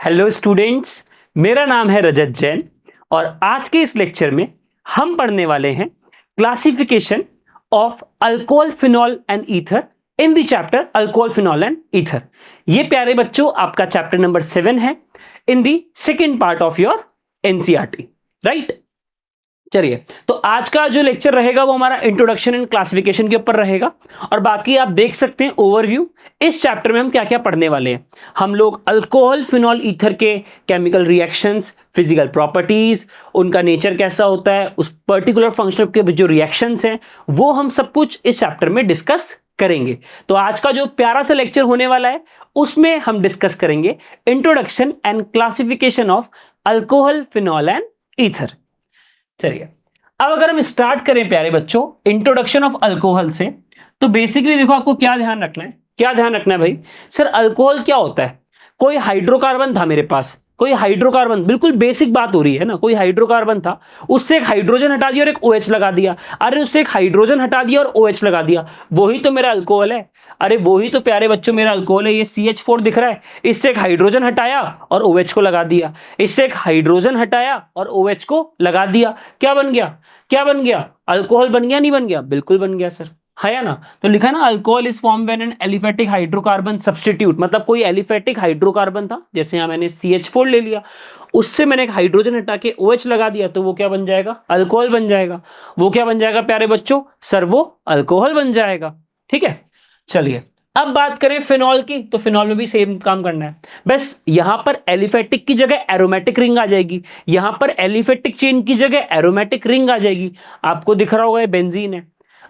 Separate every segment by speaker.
Speaker 1: Hello students, मेरा नाम है रजत जैन और आज के इस लेक्चर में हम पढ़ने वाले हैं classification of alcohol, phenol and ether in the chapter alcohol, phenol and ether. ये प्यारे बच्चों आपका चैप्टर नंबर 7 है in the second part of your NCERT, right. चलिए, तो आज का जो लेक्चर रहेगा वो हमारा इंट्रोडक्शन एंड क्लासिफिकेशन के ऊपर रहेगा और बाकी आप देख सकते हैं ओवरव्यू। इस चैप्टर में हम क्या क्या पढ़ने वाले हैं। हम लोग अल्कोहल, फिनॉल, ईथर के केमिकल रिएक्शंस, फिजिकल प्रॉपर्टीज, उनका नेचर कैसा होता है, उस पर्टिकुलर फंक्शन के जो रिएक्शंस हैं वो हम सब कुछ इस चैप्टर में डिस्कस करेंगे। तो आज का जो प्यारा सा लेक्चर होने वाला है उसमें हम डिस्कस करेंगे introduction and classification of alcohol, phenol and ether. चलिए, अब अगर हम स्टार्ट करें प्यारे बच्चों इंट्रोडक्शन ऑफ अल्कोहल से, तो बेसिकली देखो आपको क्या ध्यान रखना है, क्या ध्यान रखना है भाई। सर अल्कोहल क्या होता है? कोई हाइड्रोकार्बन था मेरे पास, कोई हाइड्रोकार्बन, बिल्कुल बेसिक बात हो रही है ना, कोई हाइड्रोकार्बन था, उससे एक हाइड्रोजन हटा दिया और एक OH लगा दिया। अरे उससे एक हाइड्रोजन हटा दिया और OH लगा दिया, वही तो मेरा अल्कोहल है। अरे वही तो प्यारे बच्चों मेरा अल्कोहल है। ये CH4 दिख रहा है, इससे एक हाइड्रोजन हटाया और OH को लगा दिया, इससे एक हाइड्रोजन हटाया और OH को लगा दिया, क्या बन गया? क्या बन गया? अल्कोहल बन गया, नहीं बन गया? बिल्कुल बन गया सर, है या ना। तो लिखा ना, alcohol is form when an aliphatic hydrocarbon substitute, मतलब कोई एलिफेटिक हाइड्रोकार्बन था, जैसे यहां मैंने CH4 ले लिया, उससे मैंने एक हाइड्रोजन हटा के OH लगा दिया, तो वो क्या बन जाएगा? अल्कोहल बन जाएगा। वो क्या बन जाएगा प्यारे बच्चों? सर वो अल्कोहल बन जाएगा, ठीक है। चलिए, अब बात करें फिनॉल की, तो फिनॉल में भी सेम काम करना है, बस यहां पर एलिफेटिक की जगह एरोमेटिक रिंग आ जाएगी, यहां पर एलिफेटिक चेन की जगह एरोमेटिक रिंग आ जाएगी। आपको दिख रहा होगा ये बेंजीन है।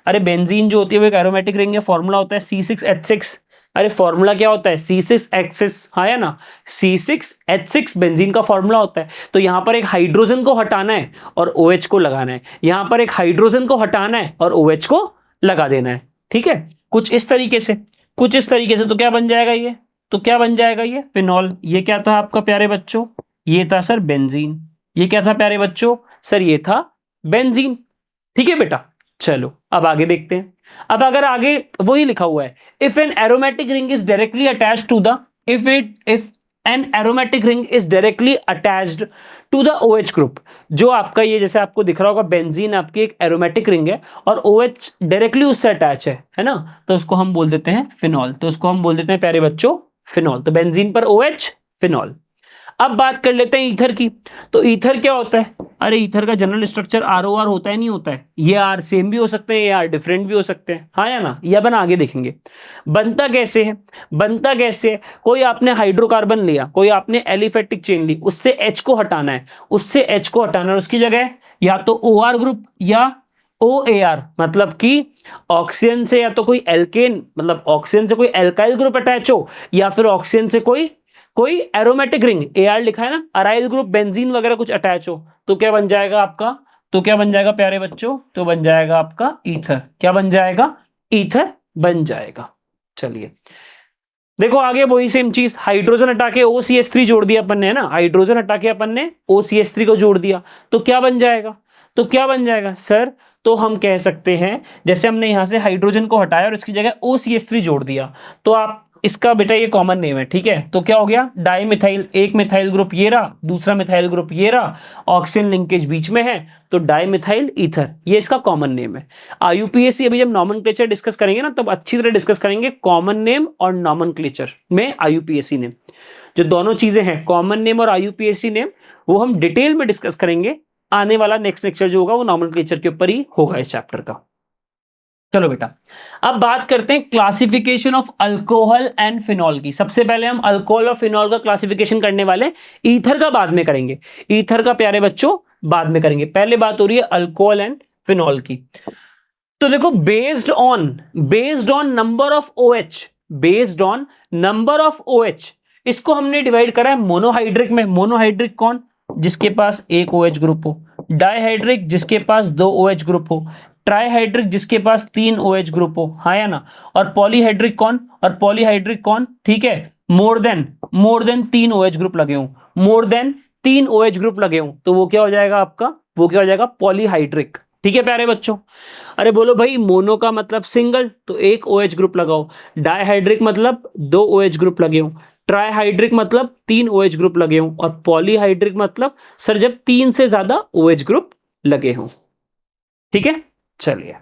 Speaker 1: अरे बेंजीन जो होती है वो एक एरोमेटिक रिंग है, फॉर्मूला होता है C6H6। अरे फॉर्मूला क्या होता है? C6H6, हाँ या ना, C6H6 बेंजीन का फॉर्मूला होता है। तो यहां पर एक हाइड्रोजन को हटाना है और OH को लगाना है, यहां पर एक हाइड्रोजन को हटाना है और OH को लगा देना है, ठीक है। कुछ इस तरीके से, कुछ इस तरीके से। तो क्या बन जाएगा ये? तो क्या बन जाएगा ये? फिनॉल। ये क्या था आपका प्यारे बच्चों? ये था सर बेंजीन। ये क्या था प्यारे बच्चों? सर ये था बेंजीन, ठीक है बेटा। चलो अब आगे देखते हैं। अब अगर आगे वही लिखा हुआ है, if an aromatic ring is directly attached to the, if an aromatic ring is directly attached to the OH group, जो आपका ये जैसे आपको दिख रहा होगा बेंजीन आपकी एक एरोमेटिक रिंग है और OH डायरेक्टली उससे अटैच है ना, तो उसको हम बोल देते हैं फिनॉल। तो उसको हम बोल देते हैं प्यारे बच्चों फिनॉल। तो बेंजीन पर OH, फिनॉल। अब बात कर लेते हैं ईथर की। तो ईथर क्या होता है? अरे ईथर का जनरल स्ट्रक्चर ROR होता है, नहीं होता है? ये R सेम भी हो सकते हैं, ये R डिफरेंट भी हो सकते हैं, हाँ या ना। ये अपन आगे देखेंगे। बनता कैसे है? बनता कैसे है? कोई आपने हाइड्रोकार्बन लिया, कोई आपने एलिफेटिक चेन ली, उससे H को हटाना है, उससे H को हटाना है, उसकी जगह या तो OR ग्रुप या OAR, मतलब कि ऑक्सीजन से या तो कोई एल्केन, मतलब ऑक्सीजन से कोई एल्काइल ग्रुप अटैच हो, या फिर ऑक्सीजन से कोई कोई एरोमेटिक रिंग, AR लिखा है ना, अराइल ग्रुप, बेंजीन वगैरह कुछ अटैच हो, तो क्या बन जाएगा आपका? तो क्या बन जाएगा प्यारे बच्चों? तो बन जाएगा आपका ईथर। क्या बन जाएगा? ईथर बन जाएगा। चलिए देखो आगे वही सेम चीज, हाइड्रोजन हटा के OCH3 जोड़ दिया अपन ने, है ना, हाइड्रोजन हटा के अपन ने OCH3 को जोड़ दिया, तो क्या बन जाएगा? तो क्या बन जाएगा सर? तो हम कह सकते हैं जैसे हमने यहां से हाइड्रोजन को हटाया और इसकी जगह OCH3 जोड़ दिया, तो आप इसका बेटा ये कॉमन नेम है, ठीक है। तो क्या हो गया? डाई मिथाइल, एक मिथाइल ग्रुप ये रहा, दूसरा मिथाइल ग्रुप ये रहा, ऑक्सीजन लिंकेज बीच में है, तो डाई मिथाइल ईथर, ये इसका कॉमन नेम है। IUPAC अभी जब नॉमेनक्लेचर डिस्कस करेंगे ना, तब अच्छी तरह डिस्कस करेंगे कॉमन नेम और नॉमेनक्लेचर में IUPAC नेम, जो दोनों चीजें हैं कॉमन नेम और IUPAC नेम, वो हम डिटेल में डिस्कस करेंगे। आने वाला नेक्स्ट लेक्चर जो होगा वो नॉमेनक्लेचर के ऊपर ही होगा इस चैप्टर का। चलो बेटा, अब बात करते हैं classification of alcohol and phenol की। सबसे पहले हम अल्कोहल और फिनॉल का क्लासिफिकेशन करने वाले हैं, ईथर का बाद में करेंगे, ईथर का प्यारे बच्चों बाद में करेंगे। पहले बात हो रही है अल्कोहल एंड फिनॉल की। तो देखो based on number of OH, based on number of OH, इसको हमने डिवाइड करा है मोनोहाइड्रिक में। मोनोहाइड्रिक कौन? जिसके पास एक OH ग्रुप हो। डाइहाइड्रिक जिसके पास दो OH ग्रुप हो। ट्राइहाइड्रिक जिसके पास तीन OH ग्रुप हो, हाँ या ना। और पॉलीहाइड्रिक कौन? और पॉलीहाइड्रिक कौन? ठीक है, मोर देन तीन OH ग्रुप लगे हो, मोर देन तीन OH ग्रुप लगे हो, तो वो क्या हो जाएगा आपका? वो क्या हो जाएगा? पॉलीहाइड्रिक, ठीक है प्यारे बच्चों। अरे बोलो भाई, मोनो का मतलब सिंगल, तो एक OH ग्रुप लगाओ। डाइहाइड्रिक मतलब दो OH ग्रुप लगे हो। ट्राईहाइड्रिक मतलब 3 OH ग्रुप लगे हों, और पॉलीहाइड्रिक मतलब सर जब 3 से ज्यादा OH ग्रुप लगे हों। ठीक है, चलिए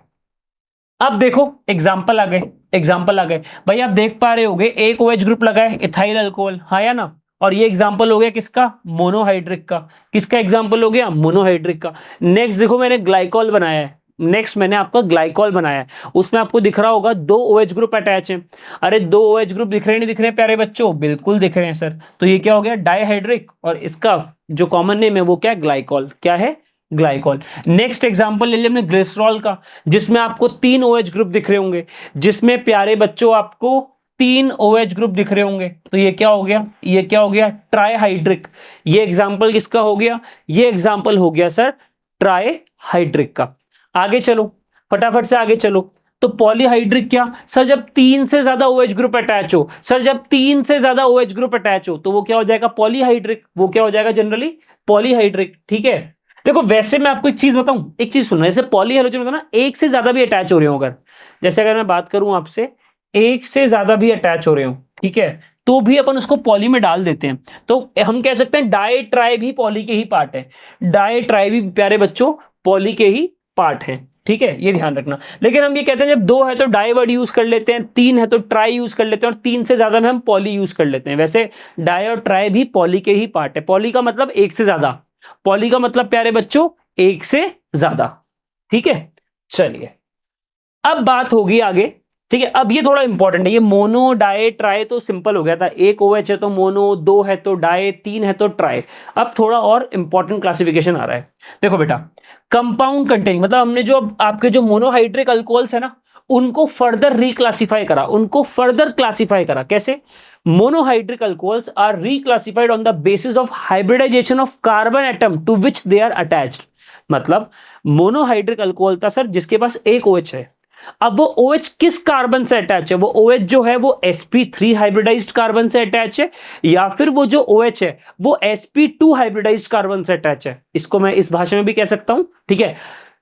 Speaker 1: अब देखो एग्जाम्पल आ गए, एग्जाम्पल आ गए भाई। आप देख पा रहे होगे एक OH ग्रुप लगा है, इथाइल अल्कोहल, हाँ या ना। और ये एग्जाम्पल हो गया किसका, मोनोहाइड्रिक का। किसका एग्जाम्पल हो गया, मोनोहाइड्रिक का। नेक्स्ट देखो मैंने ग्लाइकॉल बनाया है, नेक्स्ट मैंने आपका ग्लाइकॉल बनाया है, उसमें आपको दिख रहा होगा 2 OH ग्रुप अटैच है। अरे 2 OH ग्रुप दिख रहे नहीं दिख रहे प्यारे बच्चों, बिल्कुल दिख रहे हैं सर। तो ये क्या हो गया, डाइहाइड्रिक, और इसका जो कॉमन नेम है वो क्या है, ग्लाइकॉल। क्या है, ग्लाइकॉल। नेक्स्ट एग्जांपल ले लिया हमने ग्लिसरॉल का, जिसमें आपको 3 OH ग्रुप दिख रहे होंगे, जिसमें प्यारे बच्चों आपको 3 OH ग्रुप दिख रहे होंगे। तो ये क्या हो गया, ये क्या हो गया, ट्राईहाइड्रिक। ये एग्जांपल किसका हो गया, ये एग्जांपल हो गया सर ट्राईहाइड्रिक का। आगे चलो, फटाफट से आगे चलो। तो पॉलीहाइड्रिक क्या सर, जब 3 से ज्यादा OH ग्रुप अटैच हो, सर जब 3 से ज्यादा OH ग्रुप अटैच हो तो वो क्या हो जाएगा, पॉलीहाइड्रिक। वो क्या हो जाएगा जनरली, पॉलीहाइड्रिक। ठीक है, देखो वैसे मैं आपको एक चीज बताऊं, एक चीज सुनना, जैसे पॉलीहेलोजन होता है ना, एक से ज्यादा भी अटैच हो रहे हो, अगर जैसे अगर मैं बात करूं आपसे, एक से ज्यादा भी अटैच हो रहे हो, ठीक है, तो भी अपन उसको पॉली में डाल देते हैं। तो हम कह सकते हैं डाई ट्राई भी पॉली के ही पार्ट है, डाई ट्राई भी प्यारे बच्चों पॉली के ही पार्ट है। ठीक है, ये ध्यान रखना। लेकिन हम ये कहते हैं जब 2 है तो डाई वर्ड यूज कर लेते हैं, 3 है तो ट्राई यूज कर लेते हैं, और 3 से ज्यादा में हम पॉली यूज कर लेते हैं। वैसे डाई और ट्राई भी पॉली के ही पार्ट है। पॉली का मतलब एक से ज्यादा, पॉली का मतलब प्यारे बच्चों एक से ज्यादा। ठीक है, चलिए अब बात होगी आगे। ठीक है, अब ये थोड़ा इंपॉर्टेंट है, ये मोनो डाई ट्राई तो सिंपल हो गया था, एक OH है तो मोनो, 2 है तो डाई, 3 है तो ट्राई। अब थोड़ा और इंपॉर्टेंट क्लासिफिकेशन आ रहा है। देखो बेटा, कंपाउंड कंटेनिंग मतलब हमने जो आपके जो मोनोहाइड्रिक अल्कोहल्स है ना, उनको फर्दर रिक्लासिफाई करा, उनको फर्दर क्लासिफाई करा। कैसे, monohydric alcohols are reclassified on the basis of hybridization of carbon atom to which they are attached। मतलब मोनोहाइड्रिक अल्कोहल था सर जिसके पास एक OH है, अब वो OH किस कार्बन से अटैच है, वो OH जो है वो sp3 हाइब्रिडाइज्ड कार्बन से अटैच है, या फिर वो जो OH है वो sp2 हाइब्रिडाइज्ड कार्बन से अटैच है। इसको मैं इस भाषा में भी कह सकता हूं, ठीक है,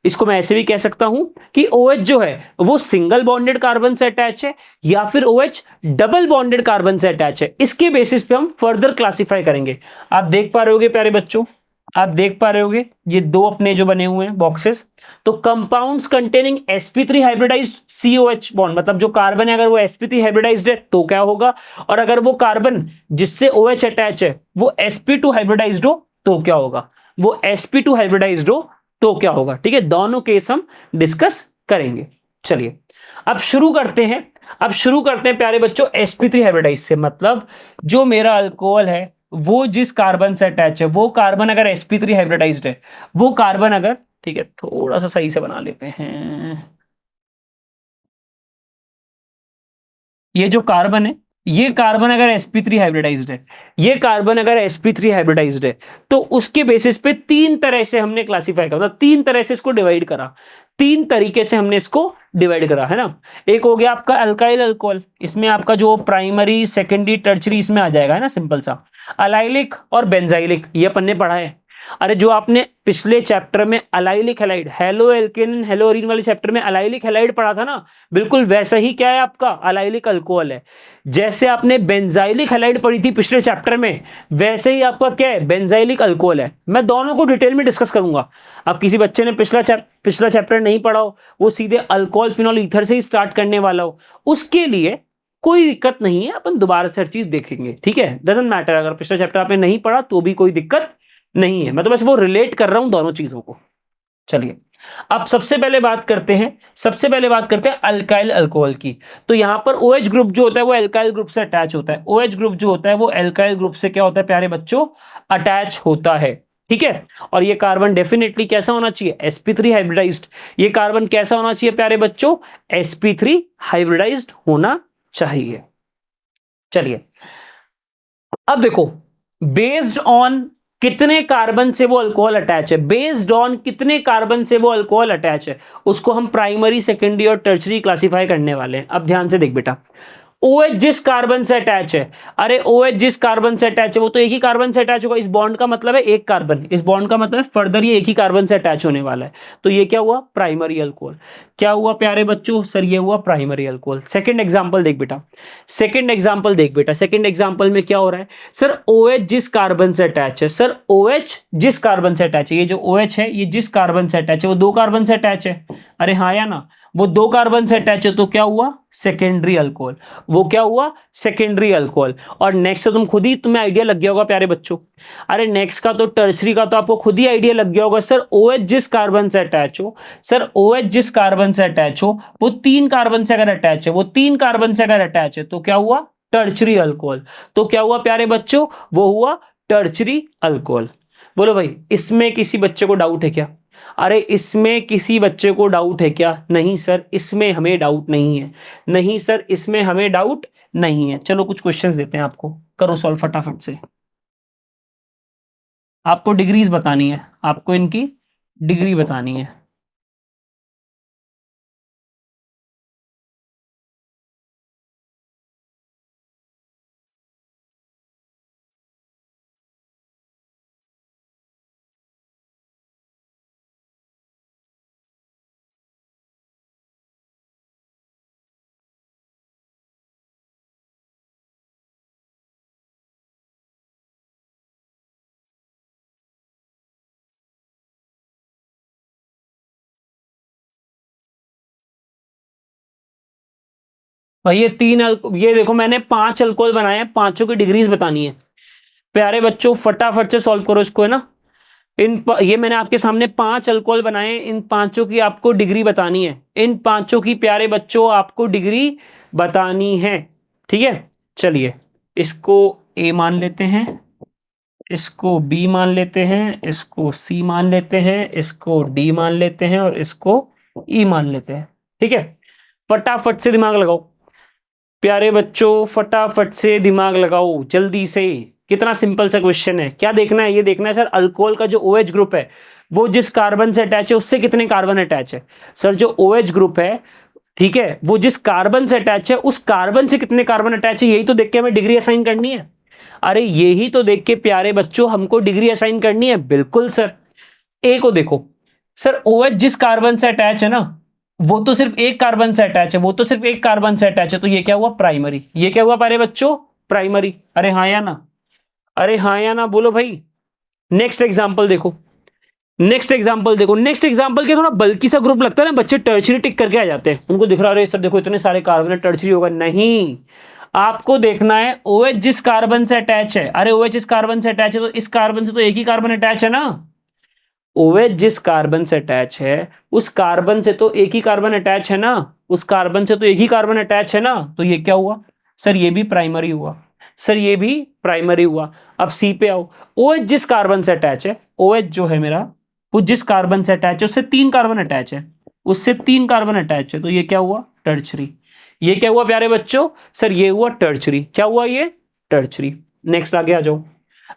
Speaker 1: इसको मैं ऐसे भी कह सकता हूं कि OH जो है वो सिंगल बॉन्डेड कार्बन से अटैच है, या फिर OH डबल बॉन्डेड कार्बन से अटैच है। इसके बेसिस पे हम फर्दर क्लासिफाई करेंगे। आप देख पा रहे होगे प्यारे बच्चों, आप देख पा रहे होगे ये दो अपने जो बने हुए हैं बॉक्सेस, तो compounds containing sp3 hybridized COH bond, मतलब जो कार्बन है अगर वो sp3 हाइब्रिडाइज्ड है तो क्या होगा, और अगर वो कार्बन जिससे OH अटैच है वो sp2 हाइब्रिडाइज्ड हो तो क्या होगा, वो sp2 हाइब्रिडाइज्ड हो तो क्या होगा। ठीक है, दोनों केस हम डिस्कस करेंगे। चलिए अब शुरू करते हैं, अब शुरू करते हैं प्यारे बच्चों sp3 हाइब्रिडाइज से। मतलब जो मेरा अल्कोहल है वो जिस कार्बन से अटैच है, वो कार्बन अगर sp3 हाइब्रिडाइज्ड है, वो कार्बन अगर, ठीक है थोड़ा सा सही से बना लेते हैं, ये जो कार्बन है, ये कार्बन अगर sp3 हाइब्रिडाइज्ड है, ये कार्बन अगर sp3 हाइब्रिडाइज्ड है, तो उसके बेसिस पे तीन तरह से हमने क्लासिफाई करा, मतलब तीन तरह से इसको डिवाइड करा, तीन तरीके से हमने इसको डिवाइड करा है ना। एक हो गया आपका अल्काइल अल्कोहल, इसमें आपका जो प्राइमरी सेकेंडरी टर्चरी इसमें आ जाएगा है ना, सिंपल सा। अलाइलिक और बेंजाइलिक ये अपन ने पढ़ा है। अरे जो आपने पिछले चैप्टर में अलाइलिक हैलाइड, हेलो एल्केन हेलोरीन वाले चैप्टर में अलाइलिक हैलाइड पढ़ा था ना, बिल्कुल वैसा ही क्या है आपका अलाइलिक अल्कोहल है। जैसे आपने बेंजाइलिक हैलाइड पढ़ी थी पिछले चैप्टर में, वैसे ही आपका क्या है, बेंजाइलिक अल्कोहल है। मैं दोनों को डिटेल में डिस्कस करूंगा। अब किसी बच्चे ने पिछला चैप्टर नहीं पढ़ा हो, वो सीधे अल्कोहल फिनॉल ईथर से ही स्टार्ट करने वाला हो, उसके लिए कोई दिक्कत नहीं है, अपन दोबारा से हर चीज देखेंगे। ठीक है, डजंट मैटर, अगर पिछला चैप्टर आपने नहीं पढ़ा तो भी कोई दिक्कत नहीं है, मैं तो बस वो रिलेट कर रहा हूं दोनों चीजों को। चलिए अब सबसे पहले बात करते हैं, सबसे पहले बात करते हैं अल्काइल अल्कोहल की। तो यहां पर OH ग्रुप जो होता है वो अल्काइल ग्रुप से अटैच होता है, OH ग्रुप जो होता है वो अल्काइल ग्रुप से क्या होता है प्यारे बच्चों, अटैच होता है। ठीक है, और ये कार्बन डेफिनेटली कैसा होना चाहिए, sp3 हाइब्रिडाइज्ड। ये कार्बन कैसा होना चाहिए प्यारे बच्चों, sp3 हाइब्रिडाइज्ड होना चाहिए। चलिए अब देखो, बेस्ड ऑन कितने कार्बन से वो अल्कोहल अटैच है, बेस्ड ऑन कितने कार्बन से वो अल्कोहल अटैच है, उसको हम प्राइमरी सेकेंडरी और टर्चरी क्लासिफाई करने वाले हैं। अब ध्यान से देख बेटा, OH जिस कार्बन से अटैच है, अरे OH जिस कार्बन से अटैच है वो तो एक ही कार्बन से अटैच होगा। इस बॉन्ड का मतलब है एक कार्बन, इस बॉन्ड का मतलब है फर्दर ये एक ही कार्बन से अटैच होने वाला है। तो ये क्या हुआ? Primary alcohol. क्या हुआ प्यारे बच्चों? सर ये हुआ प्राइमरी अल्कोहल। सेकंड एग्जांपल देख बेटा, सेकंड एग्जांपल देख बेटा, सेकंड एग्जांपल में क्या हो रहा है? सर OH जिस कार्बन से अटैच है, सर OH जिस कार्बन से अटैच है, ये जो OH है ये जिस कार्बन से अटैच है वो दो कार्बन से अटैच है। अरे हाँ या ना? वो दो कार्बन से अटैच है तो क्या हुआ? Secondary alcohol. वो क्या हुआ? Secondary alcohol. और नेक्स्ट से तुम खुद ही, तुम्हें आइडिया लग गया होगा प्यारे बच्चों। अरे नेक्स्ट का तो टर्सरी का तो आपको खुद ही आइडिया लग गया होगा। सर OH जिस कार्बन से अटैच हो, सर OH जिस कार्बन से अटैच हो वो तीन कार्बन से अगर अटैच है, वो तीन कार्बन से अगर अटैच है तो क्या हुआ? Tertiary alcohol. तो क्या हुआ प्यारे बच्चों? वो हुआ टर्चरी अल्कोहल। बोलो भाई, इसमें किसी बच्चे को डाउट है क्या? अरे इसमें किसी बच्चे को डाउट है क्या? नहीं सर, इसमें हमें डाउट नहीं है। नहीं सर, इसमें हमें डाउट नहीं है। चलो कुछ क्वेश्चंस देते हैं आपको, करो सॉल्व फटाफट से। आपको डिग्रीज बतानी है, आपको इनकी डिग्री बतानी है। भाई ये देखो मैंने पांच अल्कोहल बनाए हैं, पांचों की डिग्रीज बतानी है। प्यारे बच्चों फटाफट से सॉल्व करो इसको, है ना। ये मैंने आपके सामने पांच अल्कोहल बनाए हैं, इन पांचों की आपको डिग्री बतानी है। इन पांचों की प्यारे बच्चों आपको डिग्री बतानी है। ठीक है, चलिए इसको ए मान लेते हैं, इसको बी मान लेते हैं, इसको सी मान लेते हैं, इसको डी मान लेते हैं और इसको ई मान लेते हैं। ठीक है, फटाफट से दिमाग लगाओ प्यारे बच्चों, फटाफट से दिमाग लगाओ जल्दी से। कितना सिंपल सा क्वेश्चन है, क्या देखना है? ये देखना है सर अल्कोहल का जो OH ग्रुप है वो जिस कार्बन से अटैच है उससे कितने कार्बन अटैच है। सर जो OH ग्रुप है, ठीक है, वो जिस कार्बन से अटैच है उस कार्बन से कितने कार्बन अटैच है, यही तो देख के हमें डिग्री असाइन करनी है। अरे यही तो देख के प्यारे बच्चों हमको डिग्री असाइन करनी है। बिल्कुल सर। ए को देखो, सर OH जिस कार्बन से अटैच है ना वो तो सिर्फ एक कार्बन से अटैच है, वो तो सिर्फ एक कार्बन से अटैच है, तो ये क्या हुआ? प्राइमरी। ये क्या हुआ प्यारे बच्चों? प्राइमरी। अरे हाँ या ना? अरे हाँ या ना बोलो भाई। नेक्स्ट एग्जांपल देखो, नेक्स्ट एग्जांपल देखो, नेक्स्ट एग्जांपल के थोड़ा बल्कि सा ग्रुप लगता है ना, बच्चे टर्चरी टिक करके आ जाते हैं, उनको दिख रहा है सर देखो इतने सारे कार्बन है टर्चरी होगा। नहीं, आपको देखना है OH जिस कार्बन से अटैच है। अरे OH जिस कार्बन से अटैच है तो इस कार्बन से तो एक ही कार्बन अटैच है ना। OH जिस कार्बन से अटैच है उस कार्बन से तो एक ही कार्बन अटैच है ना, उस कार्बन से तो एक ही कार्बन अटैच है ना, तो ये क्या हुआ? सर ये भी प्राइमरी हुआ। सर ये भी प्राइमरी हुआ। अब सी पे आओ, OH जिस कार्बन से अटैच है, OH जो है मेरा वो जिस कार्बन से अटैच है उससे तीन कार्बन अटैच है, उससे तीन कार्बन अटैच है, तो ये क्या हुआ? टर्चरी। ये क्या हुआ प्यारे बच्चों? सर ये हुआ टर्चरी। क्या हुआ? ये टर्चरी। नेक्स्ट आगे आ जाओ।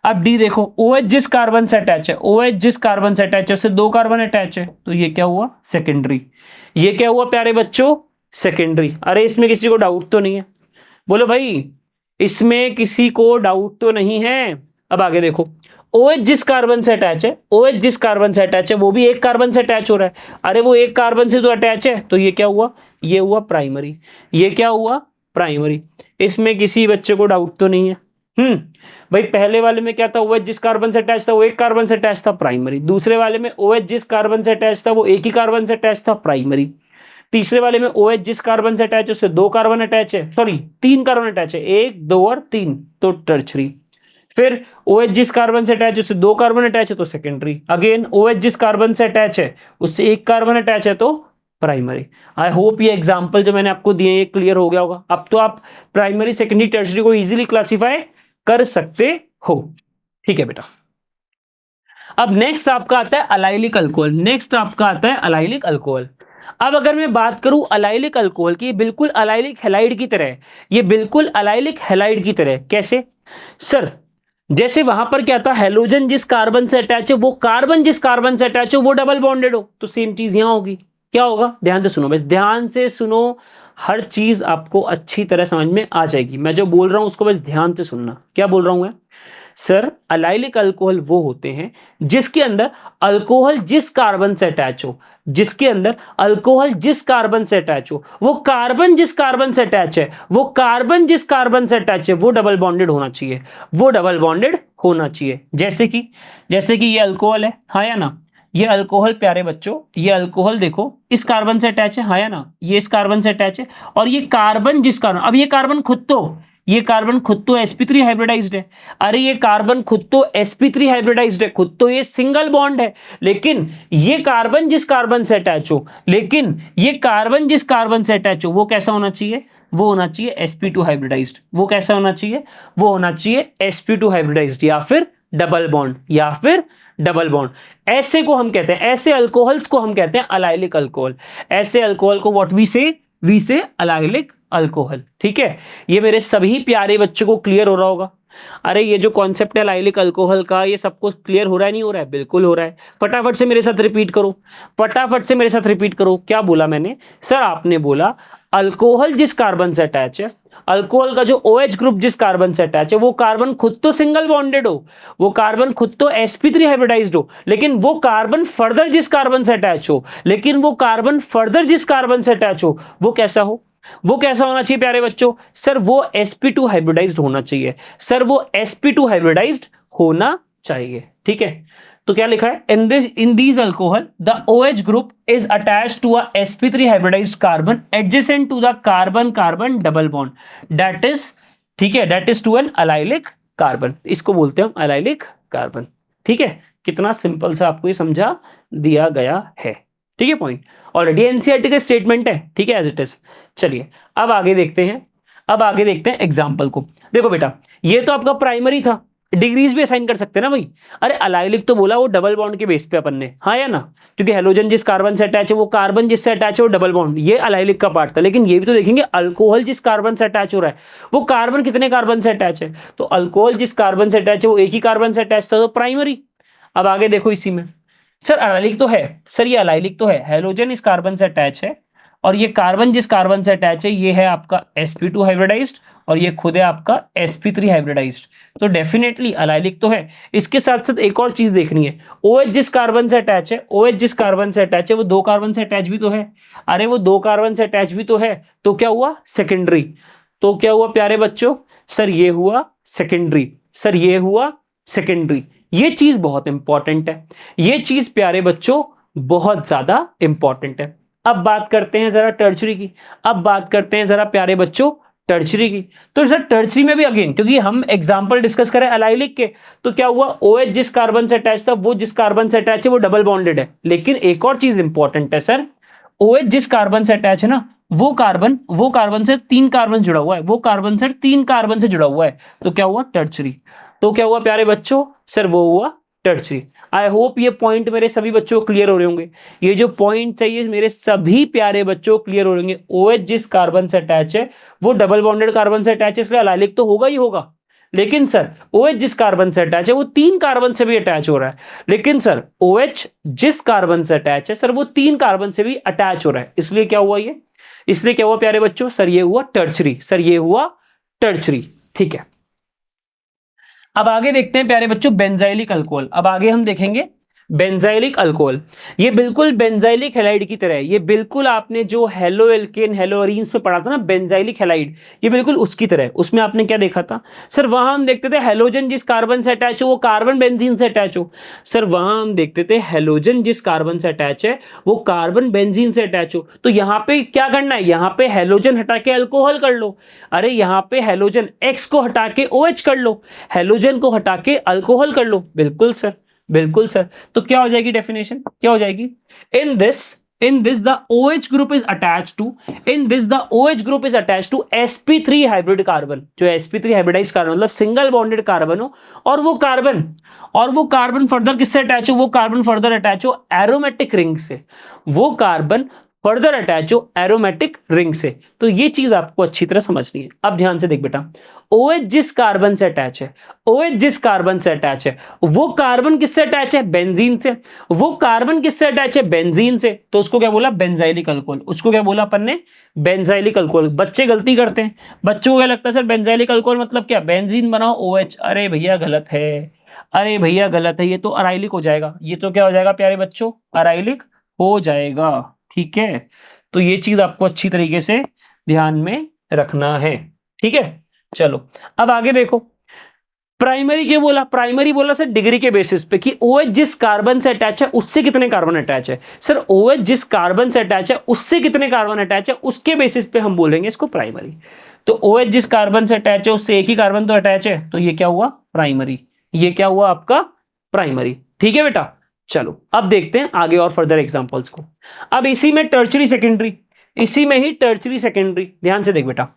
Speaker 1: अब डी देखो, OH जिस कार्बन से अटैच है, OH जिस कार्बन से अटैच है उससे दो कार्बन अटैच है, तो ये क्या हुआ? सेकेंडरी। ये क्या हुआ प्यारे बच्चों? सेकेंडरी। अरे इसमें किसी को डाउट तो नहीं है? बोलो भाई, इसमें किसी को डाउट तो नहीं है? अब आगे देखो, OH जिस कार्बन से अटैच है, OH जिस कार्बन से अटैच है वो भी एक कार्बन से अटैच हो रहा है। अरे वो एक कार्बन से तो अटैच है, तो ये क्या हुआ? ये हुआ प्राइमरी। ये क्या हुआ? प्राइमरी। इसमें किसी बच्चे को डाउट तो नहीं है? भाई पहले वाले में क्या था? OH जिस कार्बन से अटैच था वो एक कार्बन से अटैच था, प्राइमरी। दूसरे वाले में OH जिस कार्बन से अटैच था वो एक ही कार्बन से अटैच था, प्राइमरी। तीसरे वाले में OH जिस कार्बन से अटैच है उससे दो कार्बन अटैच है, सॉरी तीन कार्बन अटैच है, एक दो और तीन, तो टर्चरी। फिर OH जिस कार्बन से अटैच है उससे दो कार्बन अटैच है, तो सेकेंडरी। अगेन OH जिस कार्बन से अटैच है उससे एक कार्बन अटैच है, तो प्राइमरी। आई होप ये एग्जांपल जो मैंने आपको दिए ये क्लियर हो गया होगा। अब तो आप प्राइमरी सेकेंडरी टर्चरी को इजीली क्लासिफाई कर सकते हो। ठीक है बेटा। अब नेक्स्ट आपका आता है अलाइलिक अल्कोहल। नेक्स्ट आपका आता है अलाइलिक अल्कोहल। अब अगर मैं बात करूं अलाइलिक अल्कोहल की, बिल्कुल अलाइलिक हैलाइड की तरह, ये बिल्कुल अलाइलिक हैलाइड की तरह। कैसे? सर जैसे वहां पर क्या था, हेलोजन जिस कार्बन से अटैच है वो कार्बन जिस कार्बन से अटैच है वो डबल बॉन्डेड हो, तो सेम चीज यहां होगी। क्या होगा? ध्यान से सुनो बस, ध्यान से सुनो, हर चीज आपको अच्छी तरह समझ में आ जाएगी। मैं जो बोल रहा हूं उसको बस ध्यान से सुनना। क्या बोल रहा हूं मैं? सर, अलाइलिक अल्कोहल वो होते हैं जिसके अंदर अल्कोहल जिस कार्बन से अटैच हो, जिसके अंदर अल्कोहल जिस कार्बन से अटैच हो, वो कार्बन जिस कार्बन से अटैच है, वो कार्बन जिस कार्बन से अटैच है, वो डबल बॉन्डेड होना चाहिए, वो डबल बॉन्डेड होना चाहिए। जैसे कि ये अल्कोहल है, हाँ या ना? ये अल्कोहल प्यारे बच्चों, ये अल्कोहल देखो इस कार्बन से अटैच है, हाँ या ना? ये इस कार्बन से अटैच है, और ये कार्बन जिस कार्बन, अब ये कार्बन खुद तो sp3 हाइब्रिडाइज्ड है। अरे ये कार्बन खुद तो sp3 हाइब्रिडाइज्ड है, खुद तो ये सिंगल बॉन्ड है, लेकिन ये कार्बन जिस कार्बन से अटैच हो, वो कैसा होना चाहिए? वो होना चाहिए sp2 हाइब्रिडाइज्ड। वो कैसा होना चाहिए? वो होना चाहिए sp2 हाइब्रिडाइज्ड, या फिर डबल बॉन्ड। ऐसे को हम कहते हैं, ऐसे अल्कोहल्स को हम कहते हैं अलाइलिक अल्कोहल। ऐसे अल्कोहल को व्हाट वी से अलाइलिक अल्कोहल। ठीक है, ये मेरे सभी प्यारे बच्चों को क्लियर हो रहा होगा। अरे ये जो कॉन्सेप्ट है अलाइलिक अल्कोहल का, ये सबको क्लियर हो रहा है? नहीं हो रहा है? बिल्कुल हो रहा है। फटाफट से मेरे साथ रिपीट करो। क्या बोला मैंने? सर आपने बोला अल्कोहल जिस कार्बन से अटैच है, अल्कोहल का जो OH ग्रुप जिस कार्बन से अटैच है, वो कार्बन खुद तो सिंगल बॉन्डेड हो, वो कार्बन खुद तो sp3 हाइब्रिडाइज्ड हो, लेकिन वो कार्बन फर्दर जिस कार्बन से अटैच हो, वो कैसा हो? वो कैसा होना चाहिए प्यारे बच्चों? सर वो sp2 हाइब्रिडाइज्ड होना चाहिए। ठीक है, तो क्या लिखा है? In these alcohol the OH group is attached to a sp3 hybridised carbon adjacent to the carbon carbon double bond, that is to an allylic carbon. इसको बोलते हैं हम अलाइलिक कार्बन। ठीक है, कितना सिंपल सा आपको ये समझा दिया गया है। ठीक है, पॉइंट ऑलरेडी एनसीईआरटी का स्टेटमेंट है। ठीक है, एज इट इज। चलिए अब आगे देखते हैं एग्जाम्पल को। देखो बेटा, ये तो आपका प्राइमरी था, डिग्रीज भी असाइन कर सकते हैं ना भाई। अरे अलाइलिक तो बोला वो डबल बॉन्ड के बेस पे अपन ने, हाँ या ना? क्योंकि हेलोजन जिस कार्बन से अटैच है, वो कार्बन जिससे अटैच है, वो डबल बॉन्ड, ये अलाइलिक का पार्ट था। लेकिन ये भी तो देखेंगे अल्कोहल जिस कार्बन से अटैच हो रहा है, वो कार्बन कितने कार्बन से अटैच है? तो अल्कोहल जिस कार्बन से अटैच है वो एक ही कार्बन से अटैच था, तो प्राइमरी। अब आगे देखो इसी में, सर अलाइलिक तो है, सर ये अलाइलिक तो है, हेलोजन इस कार्बन से अटैच है, और ये कार्बन जिस कार्बन से अटैच है ये है आपका sp2 हाइब्रिडाइज्ड, और ये खुद है आपका sp3 हाइब्रिडाइज्ड। तो डेफिनेटली अलाइलिक तो है। इसके साथ साथ एक और चीज देखनी है, OH जिस कार्बन से अटैच है, वो दो कार्बन से अटैच भी तो है। अरे वो दो कार्बन से अटैच भी तो है, तो क्या हुआ? सेकेंडरी। तो क्या हुआ प्यारे बच्चों? सर ये हुआ सेकेंडरी। ये चीज बहुत इंपॉर्टेंट है, ये चीज प्यारे बच्चों बहुत ज्यादा इंपॉर्टेंट है। अब बात करते हैं जरा टर्चरी की, प्यारे बच्चों टर्चरी की। तो सर टर्चरी में भी अगेन, क्योंकि हम एग्जांपल डिस्कस करें अलाइलिक के, तो क्या हुआ? OH जिस कार्बन से अटैच था, वो जिस कार्बन से अटैच है वो डबल बॉन्डेड है। लेकिन एक और चीज इंपॉर्टेंट है सर, OH जिस कार्बन से अटैच है ना, वो कार्बन से तीन कार्बन जुड़ा हुआ है, तो क्या हुआ? टर्चरी। तो क्या हुआ प्यारे बच्चों? सर वो हुआ टर्चरी। आई होप ये पॉइंट मेरे सभी बच्चों को क्लियर हो रहे होंगे। ये जो पॉइंट है ये मेरे सभी प्यारे बच्चों को क्लियर हो रहे होंगे। OH जिस कार्बन से अटैच है वो डबल बॉन्डेड कार्बन से अटैच है, इसलिए अलाइलिक तो होगा ही होगा। लेकिन सर OH जिस कार्बन से अटैच है वो तीन कार्बन से भी अटैच हो रहा है, लेकिन सर OH जिस कार्बन से अटैच है सर वो तीन कार्बन से भी अटैच हो रहा है, इसलिए क्या हुआ प्यारे बच्चों? सर ये हुआ टर्चरी। ठीक है, अब आगे देखते हैं प्यारे बच्चों बेंजाइलिक अल्कोहल। अब आगे हम देखेंगे बेंजाइलिक अल्कोहल। ये बिल्कुल बेंजाइलिक हैलाइड की तरह है, ये बिल्कुल आपने जो हेलो एल्केन हेलोअरीन्स में पढ़ा था ना बेंजाइलिक हैलाइड, ये बिल्कुल उसकी तरह है। उसमें आपने क्या देखा था सर? वहां हम देखते थे हेलोजन जिस कार्बन से अटैच हो वो कार्बन बेंजीन से अटैच हो। सर वहां हम देखते थे हेलोजन जिस कार्बन से अटैच है वो कार्बन बेंजीन से अटैच हो। तो यहाँ पे क्या करना है? यहाँ पे हेलोजन हटा के अल्कोहल कर लो। अरे यहाँ पे हेलोजन X को हटा के OH कर लो, हेलोजन को हटा के अल्कोहल कर लो। बिल्कुल सर। तो क्या हो जाएगी डेफिनेशन? क्या हो जाएगी? In this the OH group is attached to sp3 hybrid carbon. जो sp3 हाइब्रिडाइज्ड कार्बन मतलब सिंगल बॉन्डेड कार्बन हो, और वो कार्बन फर्दर किससे अटैच हो? वो कार्बन फर्दर अटैच हो एरोमेटिक रिंग से। तो ये चीज आपको अच्छी तरह समझनी है। अब ध्यान से देख बेटा, OH जिस कार्बन से अटैच है, OH जिस कार्बन से अटैच है, वो कार्बन किससे अटैच है? बेंजीन से। वो कार्बन किससे अटैच है? बेंजीन से। तो उसको क्या बोला? Benzylic alcohol. उसको क्या बोला अपन ने? Benzylic alcohol. बच्चे गलती करते हैं, बच्चों को क्या लगता है सर बेंजाइलिक अल्कोहल मतलब क्या? बेंजीन बनाओ OH। अरे भैया गलत है, अरे भैया गलत है, ये तो अराइलिक हो जाएगा। ये तो क्या हो जाएगा प्यारे बच्चों? अराइलिक हो जाएगा। ठीक है, तो ये चीज आपको अच्छी तरीके से ध्यान में रखना है। ठीक है, चलो अब आगे देखो। प्राइमरी क्या बोला? प्राइमरी बोला सर डिग्री के बेसिस पे कि OH जिस कार्बन से अटैच है उससे कितने कार्बन अटैच है। सर OH जिस कार्बन से अटैच है उससे कितने कार्बन अटैच है, उसके बेसिस पे हम बोलेंगे इसको प्राइमरी। तो OH जिस कार्बन से अटैच है उससे एक ही कार्बन तो अटैच है, तो ये क्या हुआ? प्राइमरी। ये क्या हुआ आपका? प्राइमरी। ठीक है बेटा, चलो अब देखते हैं आगे और फर्दर एग्जांपल्स को। अब इसी में टर्चरी सेकेंडरी, इसी में ही टर्चरी सेकेंडरी, ध्यान से देख बेटा।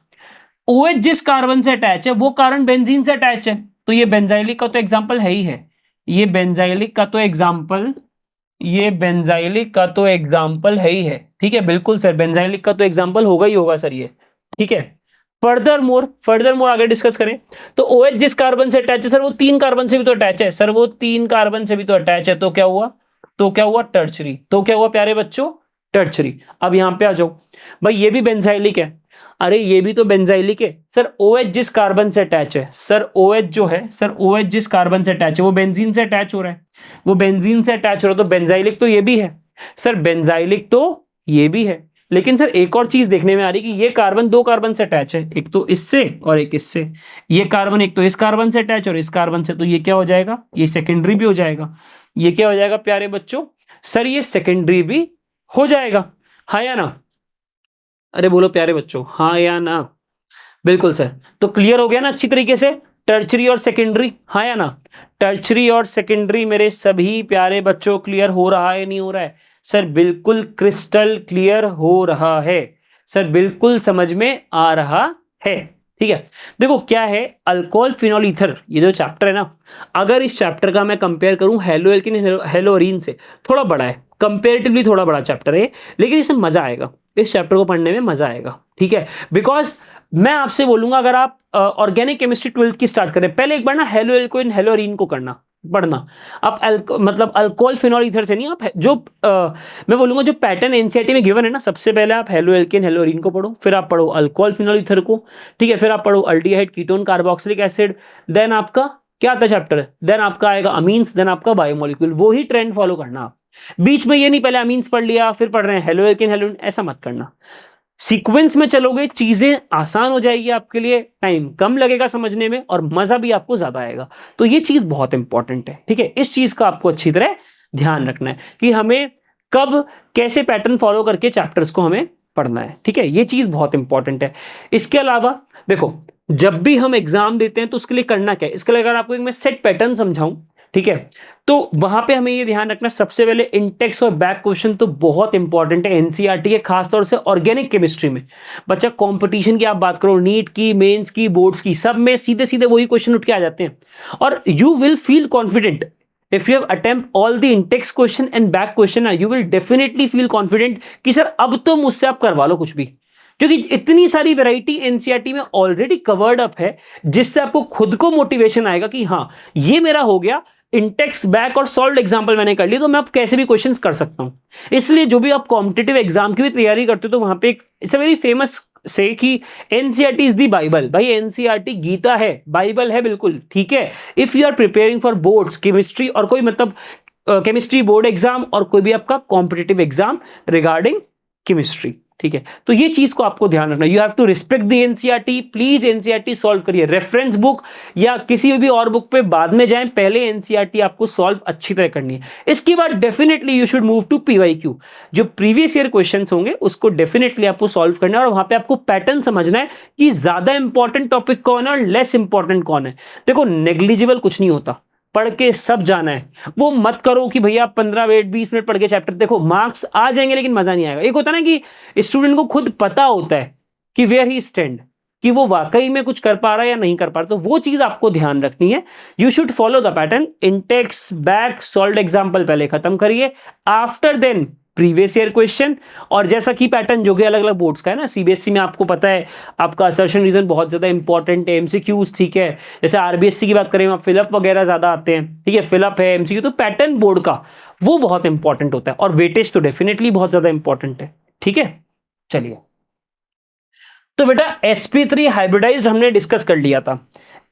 Speaker 1: OH जिस कार्बन से अटैच है वो कार्बन बेंजीन से अटैच है, तो ये बेंजाइलिक का तो एग्जांपल है ही है। ये बेंजाइलिक का तो एग्जांपल, ये बेंजाइलिक का तो एग्जांपल है ही है। ठीक है, बिल्कुल सर, बेंजाइलिक का तो एग्जांपल होगा ही होगा सर ये। ठीक है, फर्दर मोर आगे डिस्कस करें तो OH जिस कार्बन से अटैच है सर वो 3 कार्बन से भी तो अटैच है। सर वो 3 कार्बन से भी तो अटैच है, तो क्या हुआ? तो क्या हुआ? टर्चरी। तो क्या हुआ प्यारे बच्चों? टर्चरी। अब यहां पे आ जाओ भाई, ये भी बेंजाइलिक है। अरे ये भी तो बेंजाइलिक है सर। OH जिस कार्बन से अटैच है, सर OH जो है, सर OH जिस कार्बन से अटैच है वो बेंजीन से अटैच हो रहा है, वो बेंजीन से अटैच हो रहा है, तो बेंजाइलिक तो ये भी है सर, बेंजाइलिक तो ये भी है। लेकिन सर एक और चीज देखने में आ रही है कि ये कार्बन 2 कार्बन से अटैच है, एक तो इससे और एक इससे। ये कार्बन एक तो इस कार्बन से अटैच और इस कार्बन से, तो ये क्या हो जाएगा? ये सेकेंडरी भी हो जाएगा। ये क्या हो जाएगा प्यारे बच्चों? सर ये सेकेंडरी भी हो जाएगा। हाँ या ना? अरे बोलो प्यारे बच्चों, हाँ या ना? बिल्कुल सर। तो क्लियर हो गया ना अच्छी तरीके से टर्चरी और सेकेंडरी? हाँ या ना? टर्चरी और सेकेंडरी मेरे सभी प्यारे बच्चों क्लियर हो रहा है, नहीं हो रहा है? सर बिल्कुल क्रिस्टल क्लियर हो रहा है सर, बिल्कुल समझ में आ रहा है। ठीक है, देखो क्या है, अल्कोहल फिनॉल ईथर ये जो चैप्टर है ना, अगर इस चैप्टर का मैं कंपेयर करूं हेलो एल्किन हेलोरीन से, थोड़ा बड़ा है कंपेरेटिवली, थोड़ा बड़ा चैप्टर है, लेकिन इसमें मजा आएगा, इस चैप्टर को पढ़ने में मजा आएगा। ठीक है, बिकॉज मैं आपसे बोलूंगा अगर आप ऑर्गेनिक केमिस्ट्री 12th की स्टार्ट करें, पहले एक बार ना हेलो एल्कोइन हेलोरीन को करना पढ़ना। आप मतलब अल्कोहल फिनॉल ईथर से नहीं, आप जो मैं बोलूंगा जो पैटर्न एनसीईआरटी में गिवन है ना, सबसे पहले आप हेलो एल्केन हेलोरीन को पढ़ो, फिर आप पढ़ो अल्कोहल फिनॉल ईथर को। ठीक है, फिर आप पढ़ो aldehyde ketone carboxylic acid, then आपका क्या आता है चैप्टर, देन आपका आएगा अमीन्स, देन आपका बायोमोलिक्यूल। वो ही ट्रेंड फॉलो करना आप, बीच में ये नहीं पहले अमीन्स पढ़ लिया फिर पढ़ रहे हैं हेलो एल्केन हेलोरीन, ऐसा मत करना। सीक्वेंस में चलोगे चीजें आसान हो जाएगी आपके लिए, टाइम कम लगेगा समझने में और मजा भी आपको ज्यादा आएगा। तो ये चीज बहुत इंपॉर्टेंट है। ठीक है, इस चीज का आपको अच्छी तरह ध्यान रखना है कि हमें कब कैसे पैटर्न फॉलो करके चैप्टर्स को हमें पढ़ना है। ठीक है, ये चीज बहुत इंपॉर्टेंट है। इसके अलावा देखो, जब भी हम एग्जाम देते हैं तो उसके लिए करना क्या है, इसके लिए अगर आपको एक मैं सेट पैटर्न समझाऊं, ठीक है, तो वहां पे हमें ये ध्यान रखना, सबसे पहले इंटेक्स और बैक क्वेश्चन तो बहुत इंपॉर्टेंट है एनसीईआरटी के, खासतौर से ऑर्गेनिक केमिस्ट्री में। बच्चा कंपटीशन की आप बात करो, नीट की, मेंस की, बोर्ड्स की, सब में सीधे सीधे वही क्वेश्चन उठ के आ जाते हैं। और you will feel confident if you have attempt all the Intex question and back question, you will definitely feel confident कि सर अब तो मुझसे आप करवा लो कुछ भी, क्योंकि इतनी सारी वैरायटी एनसीईआरटी में ऑलरेडी कवर्ड अप है, जिससे आपको खुद को मोटिवेशन आएगा कि हाँ ये मेरा हो गया, इंटेक्स बैक और सॉल्व एग्जाम्पल मैंने कर लिया, तो मैं अब कैसे भी क्वेश्चंस कर सकता हूं। इसलिए जो भी आप कॉम्पिटिटिव एग्जाम की भी तैयारी करते हो तो वहां पे एक इट्स अ वेरी फेमस से कि एनसीईआरटी इज दी बाइबल। भाई एनसीईआरटी गीता है, बाइबल है, बिल्कुल ठीक है। If you are preparing for boards chemistry और कोई मतलब केमिस्ट्री बोर्ड एग्जाम और कोई भी आपका कॉम्पिटिटिव एग्जाम रिगार्डिंग केमिस्ट्री, ठीक है, तो ये चीज को आपको ध्यान रखना। You have to respect the NCERT, please NCERT solve करिए, रेफरेंस बुक या किसी भी और बुक पे बाद में जाएं, पहले एनसीईआरटी आपको सॉल्व अच्छी तरह करनी है। इसके बाद definitely you should move to PYQ, जो प्रीवियस ईयर क्वेश्चंस होंगे उसको डेफिनेटली आपको सॉल्व करना है और वहां पे आपको पैटर्न समझना है कि ज्यादा इंपॉर्टेंट टॉपिक कौन है और लेस इंपॉर्टेंट कौन है। देखो नेग्लिजिबल कुछ नहीं होता, पढ़ के सब जाना है। वो मत करो कि भैया 15 मिनट 20 मिनट पढ़ के चैप्टर, देखो मार्क्स आ जाएंगे लेकिन मजा नहीं आएगा। एक होता है ना कि स्टूडेंट को खुद पता होता है कि वेयर ही स्टैंड, कि वो वाकई में कुछ कर पा रहा है या नहीं कर पा रहा, तो वो चीज आपको ध्यान रखनी है। You should follow the pattern, intext back solve example पहले खत्म करिए, after then previous year question, और जैसा कि पैटर्न जो कि अलग अलग बोर्ड्स का है ना, सीबीएसई में आपको पता है आपका असर्शन रीजन बहुत ज्यादा इंपॉर्टेंट है, एमसीक्यूज, ठीक है, जैसे आरबीएससी की बात करें वहाँ फिलअप वगैरह ज्यादा आते हैं, ठीक है, फिलअप है एमसीक्यू, तो पैटर्न बोर्ड का वो बहुत इंपॉर्टेंट होता है, और वेटेज तो डेफिनेटली बहुत ज्यादा इंपॉर्टेंट है, ठीक है। चलिए, तो बेटा sp3 हाइब्रिडाइज्ड हमने डिस्कस कर लिया था,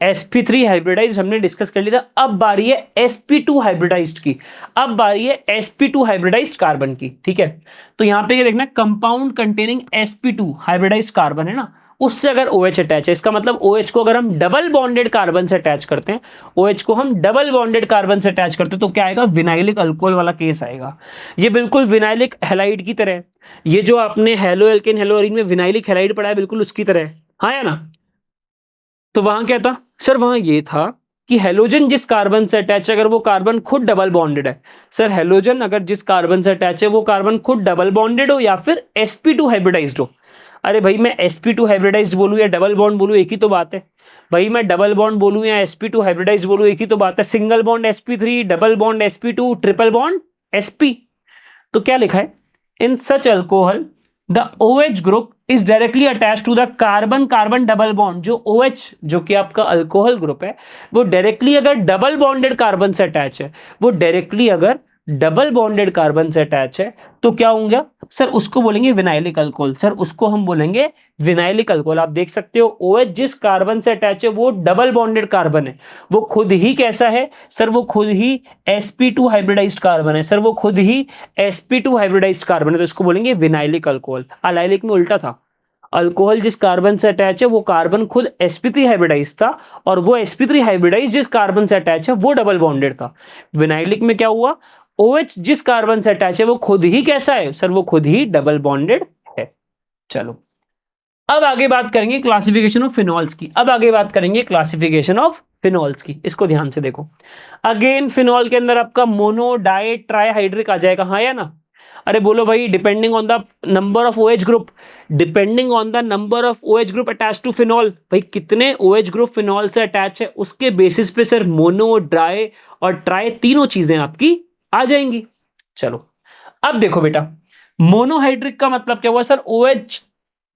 Speaker 1: sp3 हाइब्रिडाइज्ड हमने डिस्कस कर लिया था। अब बारी है sp2 हाइब्रिडाइज्ड की, अब बारी है sp2 हाइब्रिडाइज्ड कार्बन की, ठीक है। तो यहां पे क्या देखना है, compound containing sp2 hybridised carbon है ना, उससे अगर OH अटैच है, इसका मतलब OH को अगर हम डबल बॉन्डेड कार्बन से अटैच करते हैं, OH को हम डबल बॉन्डेड कार्बन से अटैच करते हैं, तो क्या आएगा, विनाइलिक अल्कोहल वाला केस आएगा। ये बिल्कुल विनाइलिक हैलाइड की तरह है, ये जो आपने हेलो एल्केन हेलो अरीन में विनाइलिक हैलाइड पढ़ा है बिल्कुल उसकी तरह है, हाँ या ना। तो वहां क्या था सर, वहां ये था कि हेलोजन जिस कार्बन से अटैच है अगर वो कार्बन खुद डबल बॉन्डेड है, सर हेलोजन अगर जिस कार्बन से अटैच है वो कार्बन खुद डबल बॉन्डेड हो या फिर sp2 हाइब्रिडाइज्ड हो। अरे भाई मैं sp2 हाइब्रिडाइज्ड बोलूं या डबल बॉन्ड बोलूं एक ही तो बात है। भाई मैं डबल बॉन्ड बोलूं या sp2 हाइब्रिडाइज्ड बोलूं एक ही तो बात है। Single bond sp3, double bond sp2, triple bond sp। तो क्या लिखा है, in such alcohol the OH group is directly attach to the carbon carbon double bond. जो OH जो कि आपका अल्कोहल ग्रुप है वो डायरेक्टली अगर डबल बॉन्डेड कार्बन से अटैच है, वो डायरेक्टली अगर डबल बॉन्डेड कार्बन से अटैच है तो क्या होंगे सर, उसको बोलेंगे विनाइलिक अल्कोहल। सर उसको हम बोलेंगे विनाइलिक अल्कोहल। आप देख सकते हो OH जिस कार्बन से अटैच है वो डबल बॉन्डेड कार्बन है, वो खुद ही कैसा है सर, वो खुद ही sp2 हाइब्रिडाइज्ड कार्बन है। सर वो खुद ही sp2 हाइब्रिडाइज्ड कार्बन है, तो इसको बोलेंगे विनाइलिक अल्कोहल। अलाइलिक में उल्टा था, अल्कोहल जिस कार्बन से अटैच है वो कार्बन खुद sp3 हाइब्रिडाइज था, और वो sp3 हाइब्रिडाइज जिस कार्बन से अटैच है वो डबल बॉन्डेड था। विनाइलिक में क्या हुआ, OH जिस कार्बन से अटैच है वो खुद ही कैसा है सर, वो खुद ही डबल बॉन्डेड है। चलो अब आगे बात करेंगे क्लासिफिकेशन ऑफ फिनॉल्स की, अब आगे बात करेंगे क्लासिफिकेशन ऑफ फिनॉल्स की। इसको ध्यान से देखो, अगेन फिनॉल के अंदर आपका मोनो डाई ट्राईहाइड्रिक आ जाएगा, हाँ या ना। अरे बोलो भाई, depending on the number of OH group, depending on the number of OH group attach to phenol, भाई कितने OH ग्रुप फिनॉल से अटैच है उसके बेसिस पे सर मोनो ड्राई और ट्राई तीनों चीजें आपकी आ जाएंगी। चलो अब देखो बेटा, मोनोहाइड्रिक का मतलब क्या हुआ सर, OH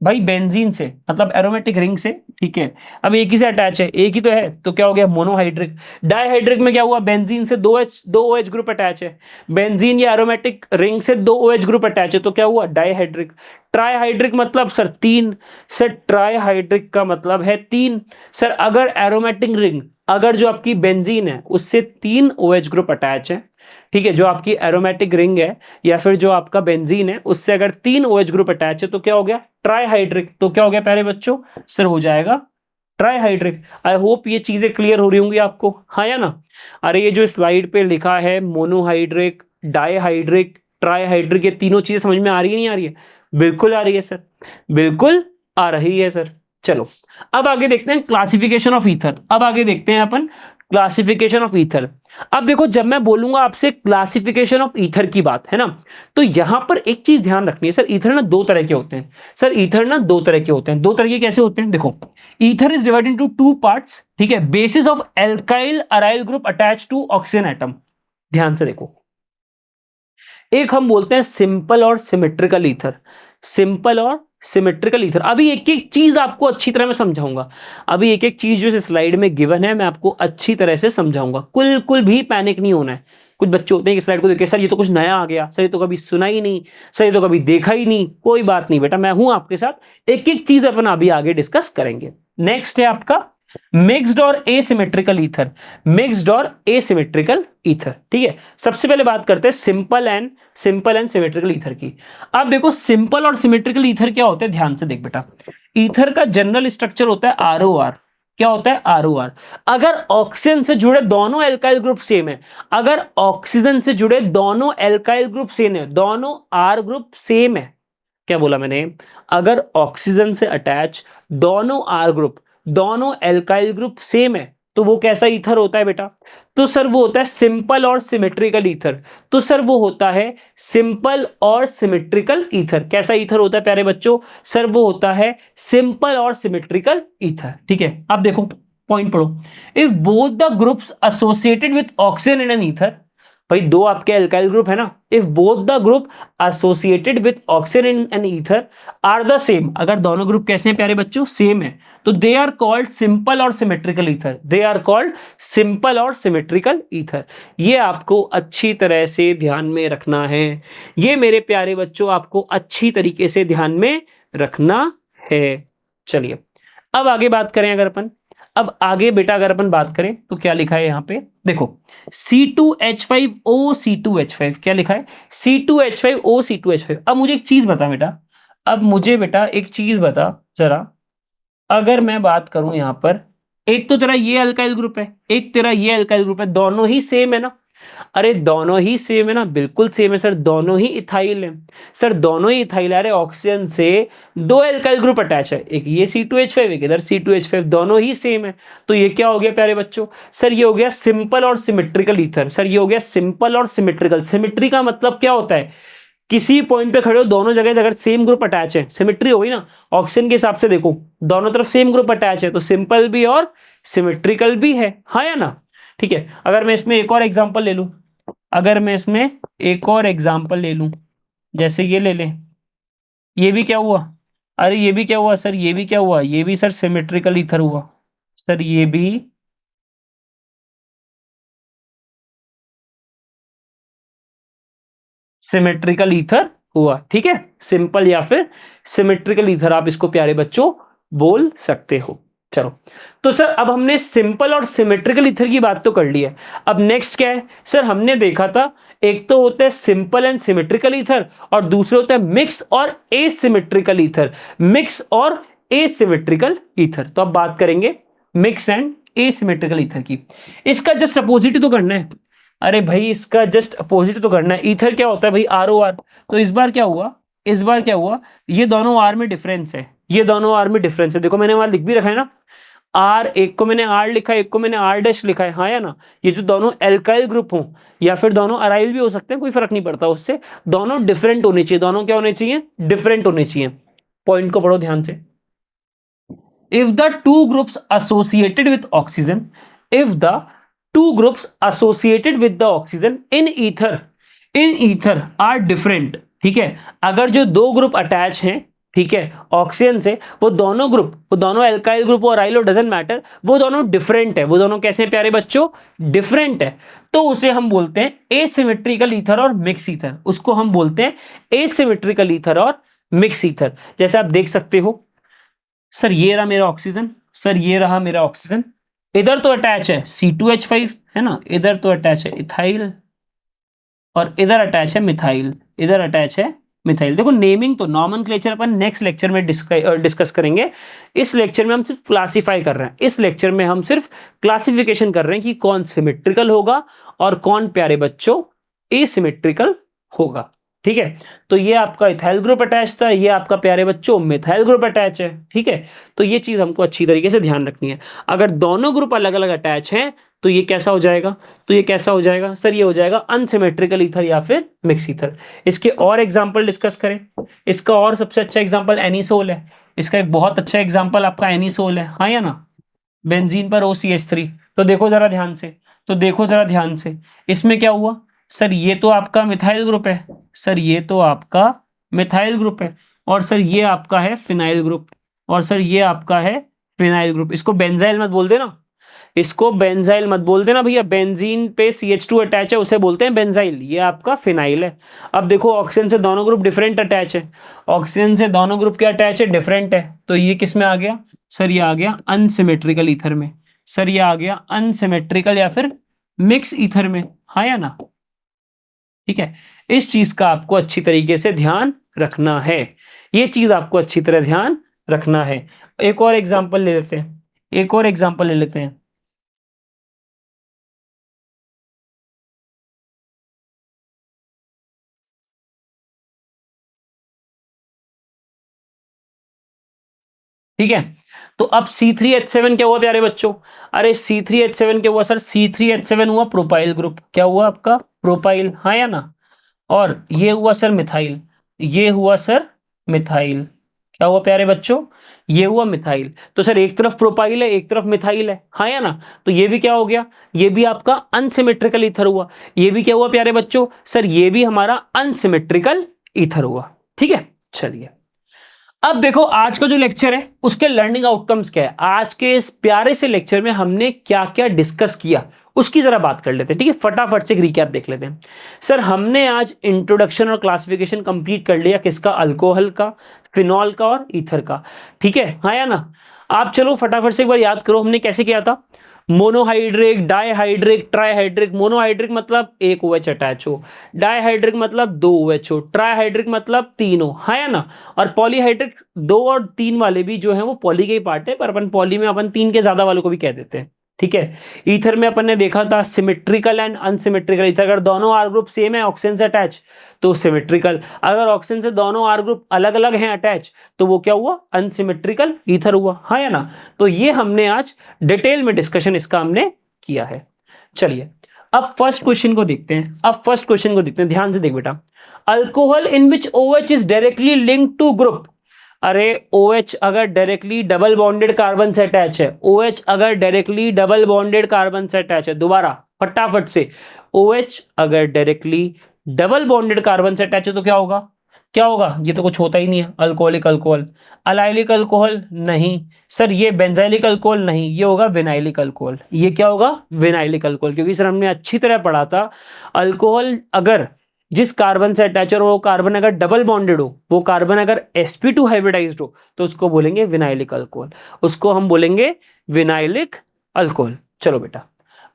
Speaker 1: भाई बेंजीन से मतलब एरोमेटिक रिंग से, ठीक है, अब एक ही से अटैच है, एक ही तो है, तो क्या हो गया मोनोहाइड्रिक। डाइहाइड्रिक में क्या हुआ, बेंजीन से दो OH ग्रुप अटैच है, बेंजीन या एरोमेटिक रिंग से दो OH ग्रुप अटैच है, तो क्या हुआ डाइहाइड्रिक। ट्राइहाइड्रिक मतलब सर तीन, सर ट्राइहाइड्रिक का मतलब है तीन। सर अगर एरोमेटिक रिंग, अगर जो आपकी बेंजीन है उससे तीन OH ग्रुप अटैच है, ठीक है, जो आपकी एरोमेटिक रिंग है या फिर जो आपका बेंजीन है उससे अगर तीन OH ग्रुप अटैच है तो क्या हो गया ट्राइहाइड्रिक। तो क्या हो गया प्यारे बच्चों, सर हो जाएगा ट्राइहाइड्रिक। आई होप ये चीजें क्लियर हो रही होंगी आपको, हाँ या ना। अरे ये जो स्लाइड पे लिखा है मोनोहाइड्रिक, डाइहाइड्रिक, ट्राइहाइड्रिक, ये तीनों चीजें समझ में आ रही है नहीं आ रही है, बिल्कुल आ रही है सर, बिल्कुल आ रही है सर। चलो अब आगे देखते हैं क्लासिफिकेशन ऑफ ईथर, अब आगे देखते हैं अपन क्लासिफिकेशन ऑफ ईथर। अब देखो जब मैं बोलूंगा आपसे क्लासिफिकेशन ऑफ ईथर की बात है ना, तो यहां पर एक चीज ध्यान रखनी है सर, ईथर ना दो तरह के होते हैं। सर ईथर ना दो तरह के होते हैं, दो तरह के कैसे होते हैं देखो, ether is divided into two parts, ठीक है, basis of alkyl aryl group attach to oxygen atom. ध्यान से देखो, एक हम बोलते हैं सिंपल और सिमेट्रिकल ईथर, सिंपल और सिमेट्रिकल ईथर। अभी एक एक चीज आपको अच्छी तरह मैं समझाऊंगा, अभी एक एक चीज जो इस स्लाइड में गिवन है मैं आपको अच्छी तरह से समझाऊंगा, कुल भी पैनिक नहीं होना है। कुछ बच्चे होते हैं कि स्लाइड को देख के सर ये तो कुछ नया आ गया, सर ये तो कभी सुना ही नहीं, सर ये तो कभी देखा ही नहीं। कोई बात नहीं बेटा, मैं हूं आपके साथ, एक एक चीज अपन अभी आगे डिस्कस करेंगे। नेक्स्ट है आपका मिक्स्ड और एसिमेट्रिकल ईथर, मिक्स्ड और एसिमेट्रिकल ईथर, ठीक है। सबसे पहले बात करते हैं सिंपल एंड सिमेट्रिकल ईथर की। अब देखो सिंपल और सिमेट्रिकल ईथर क्या होते हैं, ध्यान से देख बेटा, ईथर का जनरल स्ट्रक्चर होता है ROR। क्या होता है ROR, अगर ऑक्सीजन से जुड़े दोनों एल्काइल ग्रुप सेम है, अगर ऑक्सीजन से जुड़े दोनों एल्काइल ग्रुप सेम है, दोनों R ग्रुप सेम है, क्या बोला मैंने, अगर ऑक्सीजन से अटैच दोनों R ग्रुप, दोनों एल्काइल ग्रुप सेम है, तो वो कैसा ईथर होता है बेटा, तो सर वो होता है सिंपल और सिमेट्रिकल ईथर। तो सर वो होता है सिंपल और सिमेट्रिकल ईथर। कैसा ईथर होता है प्यारे बच्चों, सर वो होता है सिंपल और सिमेट्रिकल ईथर, ठीक है। अब देखो पॉइंट पढ़ो, if both the groups associated with oxygen in an ether, भाई दो आपके अल्काइल ग्रुप है ना, if both the group associated with oxygen and ether are the same, अगर दोनों ग्रुप कैसे हैं प्यारे बच्चों, सेम है, तो दे आर कॉल्ड सिंपल और symmetrical ether, they are called simple और सिमेट्रिकल ईथर। ये आपको अच्छी तरह से ध्यान में रखना है, ये मेरे प्यारे बच्चों आपको अच्छी तरीके से ध्यान में रखना है। चलिए अब आगे बात करें, अगर अपन अब आगे बेटा अगर अपन बात करें तो क्या लिखा है यहाँ पे, देखो C2H5O, क्या लिखा है, C2H5O। अब मुझे एक चीज बता बेटा, अब मुझे बेटा एक चीज बता जरा, अगर मैं बात करूं यहां पर, एक तो तेरा ये अल्काइल ग्रुप है, एक तेरा ये अल्काइल ग्रुप है, दोनों ही सेम है ना, अरे दोनों ही सेम है ना, बिल्कुल सेम है सर, दोनों ही इथाइल है सर, दोनों ही इथाइल है। अरे ऑक्सीजन से दो एल्काइल ग्रुप अटैच है, एक ये C2H5 एक इधर C2H5, दोनों ही सेम है, तो ये क्या हो गया प्यारे बच्चों, सर ये हो गया सिंपल और सिमेट्रिकल ईथर, सर ये हो गया सिंपल और सिमेट्रिकल। सिमेट्री का मतलब क्या होता है, किसी पॉइंट पे खड़े हो, दोनों जगह अगर सेम ग्रुप अटैच है, सिमेट्री हो गई ना, ऑक्सीजन के हिसाब से देखो दोनों तरफ सेम ग्रुप अटैच है, तो सिंपल भी और सिमेट्रिकल भी है, हाँ या ना। ठीक है, अगर मैं इसमें एक और एग्जांपल ले लूं, अगर मैं इसमें एक और एग्जांपल ले लूं, जैसे ये ले लें, ये भी क्या हुआ, अरे ये भी क्या हुआ सर, ये भी क्या हुआ, ये भी सर सिमेट्रिकल ईथर हुआ, सर ये भी सिमेट्रिकल ईथर हुआ। ठीक है, सिंपल या फिर सिमेट्रिकल ईथर आप इसको प्यारे बच्चों बोल सकते हो। चलो, तो सर अब हमने सिंपल और सिमेट्रिकल ईथर की बात तो कर ली है, अब नेक्स्ट क्या है सर, हमने देखा था एक तो होता है सिंपल एंड सिमेट्रिकल ईथर और दूसरे होता है मिक्स और एसिमेट्रिकल ईथर, मिक्स और एसिमेट्रिकल ईथर। तो अब बात करेंगे मिक्स एंड एसिमेट्रिकल ईथर की, इसका जस्ट अपोजिट तो करना है, अरे भाई इसका जस्ट अपोजिट तो करना है। ईथर क्या होता है भाई, ROR, तो इस बार क्या हुआ, इस बार क्या हुआ, ये दोनों आर में डिफरेंस है, ये दोनों आर में डिफरेंस है, देखो मैंने वहां लिख भी रखा है ना, आर, एक को मैंने आर लिखा है, एक को मैंने आर डैश लिखा है, हाँ या ना। ये जो दोनों एल्काइल ग्रुप हो या फिर दोनों अराइल भी हो सकते हैं, कोई फर्क नहीं पड़ता उससे, दोनों डिफरेंट होने चाहिए, दोनों क्या होने चाहिए, डिफरेंट होने चाहिए। पॉइंट को पढ़ो ध्यान से, if the two groups associated with oxygen, if the two groups associated with the oxygen in ether are different, ठीक है, अगर जो दो ग्रुप अटैच हैं, ठीक है, ऑक्सीजन से, वो दोनों ग्रुप, वो दोनों एल्काइल ग्रुप और आइलो डजंट मैटर, वो दोनों डिफरेंट है, वो दोनों कैसे हैं प्यारे बच्चों, डिफरेंट है, तो उसे हम बोलते हैं एसिमेट्रिकल ईथर और मिक्स ईथर, उसको हम बोलते हैं एसिमेट्रिकल ईथर और मिक्स ईथर। जैसे आप देख सकते हो, सर ये रहा मेरा ऑक्सीजन, सर ये रहा मेरा ऑक्सीजन, इधर तो अटैच है C2H5 है ना, इधर तो अटैच है इथाइल और इधर अटैच है मिथाइल, इधर अटैच है मिथाइल। देखो नेमिंग तो नॉमेनक्लेचर अपन नेक्स्ट लेक्चर में डिस्कस करेंगे, इस लेक्चर में हम सिर्फ क्लासिफाई कर रहे हैं, इस लेक्चर में हम सिर्फ क्लासिफिकेशन कर रहे हैं कि कौन सिमेट्रिकल होगा और कौन प्यारे बच्चों एसिमेट्रिकल होगा। ठीक है, तो ये आपका इथाइल ग्रुप अटैच था, ये आपका प्यारे बच्चों मिथाइल ग्रुप अटैच है। ठीक है, तो ये चीज हमको अच्छी तरीके से ध्यान रखनी है, अगर दोनों ग्रुप अलग अलग अटैच हैं तो ये कैसा हो जाएगा, तो ये कैसा हो जाएगा सर, ये हो जाएगा अनसिमेट्रिकल ईथर या फिर मिक्स ईथर। इसके और एग्जांपल डिस्कस करें, इसका और सबसे अच्छा एग्जांपल एनिसोल है, इसका एक बहुत अच्छा एग्जांपल आपका एनिसोल है, हाँ या ना, बेंजीन पर OCH3। तो देखो जरा ध्यान से, तो देखो जरा ध्यान से, इसमें क्या हुआ सर, ये तो आपका मिथाइल ग्रुप है, सर ये तो आपका मिथाइल ग्रुप है, और सर ये आपका है फिनाइल ग्रुप, और सर ये आपका है फिनाइल ग्रुप। इसको बेंजाइल मत बोल देना, इसको बेंजाइल मत बोल देना भैया, बेंजीन पे CH2 अटैच है उसे बोलते हैं बेंजाइल, ये आपका फिनाइल है। अब देखो ऑक्सीजन से दोनों ग्रुप डिफरेंट अटैच है, ऑक्सीजन से दोनों ग्रुप क्या अटैच है, डिफरेंट है, तो ये किस में आ गया सर, ये आ गया अनसिमेट्रिकल ईथर में, सर ये आ गया अनसिमेट्रिकल या फिर मिक्स ईथर में, हाँ या ना। ठीक है, इस चीज का आपको अच्छी तरीके से ध्यान रखना है, ये चीज आपको अच्छी तरह ध्यान रखना है। एक और एग्जांपल ले लेते हैं, एक और एग्जांपल ले लेते हैं, ठीक है। तो अब C3H7 क्या हुआ प्यारे बच्चों, अरे C3H7 क्या हुआ सर, C3H7 हुआ प्रोपाइल ग्रुप, क्या हुआ आपका प्रोपाइल, हाँ या ना, और ये हुआ सर मिथाइल, ये हुआ सर मिथाइल, क्या हुआ प्यारे बच्चों, ये हुआ मिथाइल। तो सर एक तरफ प्रोपाइल है, एक तरफ मिथाइल है, हाँ या ना? तो ये भी क्या हो गया, ये भी आपका अनसिमेट्रिकल ईथर हुआ। ये भी क्या हुआ प्यारे बच्चों, सर ये भी हमारा अनसिमेट्रिकल ईथर हुआ। ठीक है, चलिए अब देखो आज का जो लेक्चर है उसके लर्निंग आउटकम्स क्या है। आज के इस प्यारे से लेक्चर में हमने क्या क्या डिस्कस किया उसकी जरा बात कर लेते हैं। ठीक है, फटाफट से एक रिकैप देख लेते हैं। सर हमने आज इंट्रोडक्शन और क्लासिफिकेशन कंप्लीट कर लिया, किसका, अल्कोहल का, फिनॉल का और ईथर का। ठीक है, हाँ या ना? आप चलो फटाफट से एक बार याद करो हमने कैसे किया था। Monohydric, dihydric, trihydric. मोनोहाइड्रिक मतलब एक OH अटैच हो, डाईहाइड्रिक मतलब दो OH हो, ट्राईहाइड्रिक मतलब तीन हो, हाँ या ना? और पॉलीहाइड्रिक 2 और 3 वाले भी जो है वो पॉली के ही पार्ट है, पर अपन पॉली में अपन 3 के ज्यादा वालों को भी कह देते हैं। ठीक है, ईथर में अपन ने देखा था सिमेट्रिकल एंड अनसिमेट्रिकल ईथर। अगर दोनों आर ग्रुप सेम है ऑक्सीजन से अटैच तो सिमेट्रिकल, अगर ऑक्सीजन से दोनों आर ग्रुप अलग अलग हैं अटैच तो वो क्या हुआ, अनसिमेट्रिकल ईथर हुआ, हाँ या ना? तो ये हमने आज डिटेल में डिस्कशन इसका हमने किया है। चलिए अब फर्स्ट क्वेश्चन को देखते हैं। अब फर्स्ट क्वेश्चन को देखते हैं, ध्यान से देख बेटा। Alcohol in which OH is directly linked to group. अरे OH अगर डायरेक्टली डबल बॉन्डेड कार्बन से अटैच है, OH अगर डायरेक्टली डबल बॉन्डेड कार्बन से अटैच है, दोबारा फटाफट से, OH अगर डायरेक्टली डबल बॉन्डेड कार्बन से अटैच है तो क्या होगा, क्या होगा? ये तो कुछ होता ही नहीं है, अल्कोहलिक अल्कोहल। अलाइलिक अल्कोहल नहीं सर, ये बेंजाइलिक अल्कोहल नहीं, ये होगा विनाइलिक अल्कोहल। ये क्या होगा, विनाइलिक अल्कोहल। क्योंकि सर हमने अच्छी तरह पढ़ा था, अल्कोहल अगर जिस कार्बन से अटैच है और वो कार्बन अगर डबल बॉन्डेड हो, वो कार्बन अगर sp2 हाइब्रिडाइज्ड हो तो उसको बोलेंगे विनाइलिक अल्कोहल, उसको हम बोलेंगे विनाइलिक अल्कोहल। चलो बेटा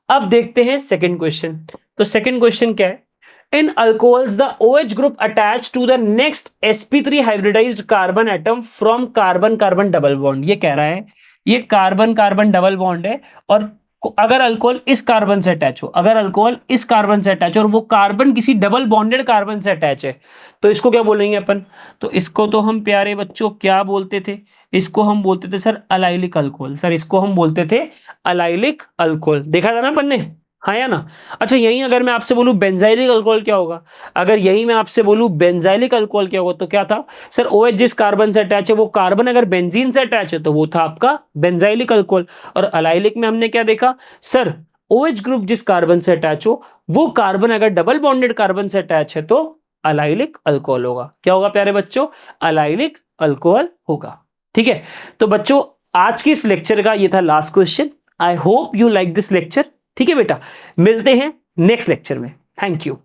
Speaker 1: अब देखते हैं सेकंड क्वेश्चन। तो सेकंड क्वेश्चन क्या है, in alcohols the OH group attach to the next sp3 hybridised carbon atom from carbon carbon double bond. ये कह रहा है ये कार्बन कार्बन डबल बॉन्ड है और अगर अल्कोहल इस कार्बन से अटैच हो, अगर अल्कोहल इस कार्बन से अटैच हो और वो कार्बन किसी डबल बॉन्डेड कार्बन से अटैच है तो इसको क्या बोलेंगे अपन, तो इसको तो हम प्यारे बच्चों क्या बोलते थे, इसको हम बोलते थे सर अलाइलिक अल्कोहल। सर इसको हम बोलते थे अलाइलिक अल्कोहल, देखा था ना अपन ने, हाँ या ना? अच्छा यही अगर मैं आपसे बोलूं बेंजाइलिक अल्कोहल क्या होगा, अगर यही मैं आपसे बोलूं बेंजाइलिक अल्कोहल क्या होगा तो क्या था सर, OH जिस कार्बन से अटैच है वो कार्बन अगर बेंजीन से अटैच है तो वो था आपका बेंजाइलिक अल्कोहल। और अलाइलिक में हमने क्या देखा सर, OH ग्रुप जिस कार्बन से अटैच हो वो कार्बन अगर डबल बॉन्डेड कार्बन से अटैच है तो अलाइलिक अल्कोहल होगा। क्या होगा प्यारे बच्चों, अलाइलिक अल्कोहल होगा। ठीक है, तो बच्चों आज की इस लेक्चर का ये था last question. I hope you like this lecture. ठीक है बेटा, मिलते हैं नेक्स्ट लेक्चर में। Thank you.